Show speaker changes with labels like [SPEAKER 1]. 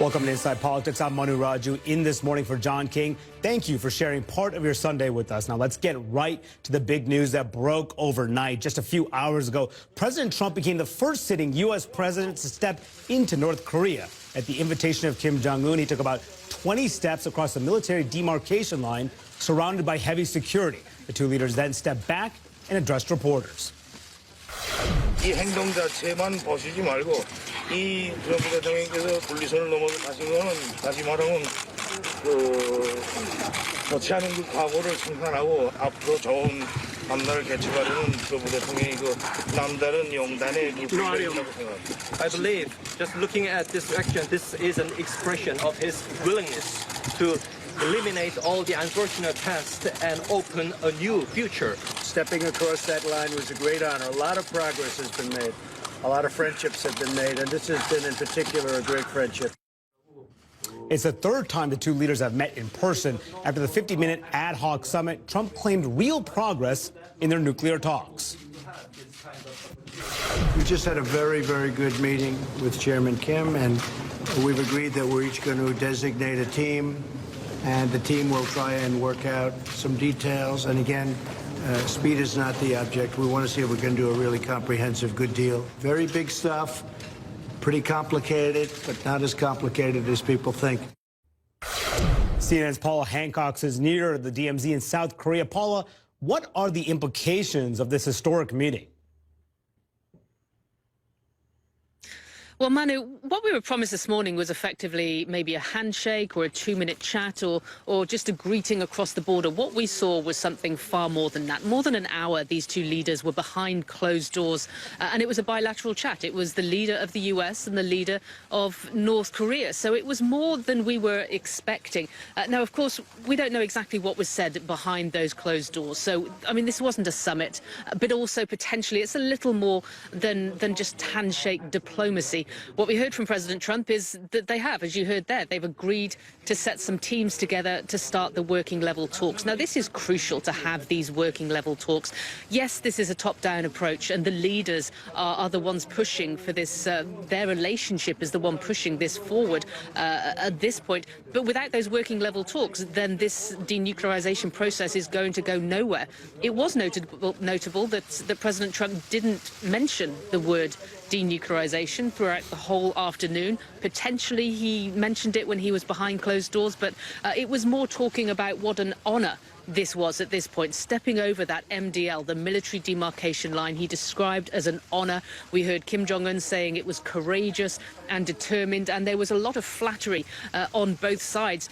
[SPEAKER 1] Welcome to Inside Politics. I'm Manu Raju in this morning for John King. Thank you for sharing part of your Sunday with us. Now let's get right to the big news that broke overnight. Just a few hours ago, President Trump became the first sitting U.S. president to step into North Korea. At the invitation of Kim Jong Un, he took about 20 steps across the military demarcation line, surrounded by heavy security. The two leaders then stepped back and addressed reporters.
[SPEAKER 2] 이 행동 자체만 보시지 말고 이 트럼프 대통령께서 분리선을 넘어서 가신 거는 다시 말하면 거치하는 각오를 청산하고 앞으로 좋은 남다를 개척하려는 트럼프 대통령이 남다른 용단의 물품이라고 생각합니다.
[SPEAKER 3] I believe, just looking at this action, this is an expression of his willingness to eliminate all the unfortunate past and open a new future.
[SPEAKER 4] Stepping across that line was a great honor. A lot of progress has been made. A lot of friendships have been made, and this has been in particular a great friendship.
[SPEAKER 1] It's the third time the two leaders have met in person. After the 50-minute ad hoc summit, Trump claimed real progress in their nuclear talks.
[SPEAKER 4] We just had a very, very good meeting with Chairman Kim, and we've agreed that we're each going to designate a team, and the team will try and work out some details. And again, speed is not the object. We want to see if we can do a really comprehensive, good deal. Very big stuff, pretty complicated, but not as complicated as people think.
[SPEAKER 1] CNN's Paula Hancock is near the DMZ in South Korea. Paula, what are the implications of this historic meeting?
[SPEAKER 5] Well, Manu, what we were promised this morning was effectively maybe a handshake or a 2-minute chat or just a greeting across the border. What we saw was something far more than that. More than an hour, these two leaders were behind closed doors, and it was a bilateral chat. It was the leader of the US and the leader of North Korea. So it was more than we were expecting. Now, of course, we don't know exactly what was said behind those closed doors. So, I mean, this wasn't a summit, but also potentially it's a little more than just handshake diplomacy. What we heard from President Trump is that they have, as you heard there, they've agreed to set some teams together to start the working level talks. Now, this is crucial to have these working level talks. Yes, this is a top-down approach, and the leaders are the ones pushing for this. Their relationship is the one pushing this forward at this point. But without those working level talks, then this denuclearization process is going to go nowhere. It was notable that President Trump didn't mention the word denuclearization throughout the whole afternoon. Potentially he mentioned it when he was behind closed doors, but it was more talking about what an honor this was at this point, stepping over that MDL, the military demarcation line, he described as an honor. We heard Kim Jong Un saying it was courageous and determined, and there was a lot of flattery on both sides.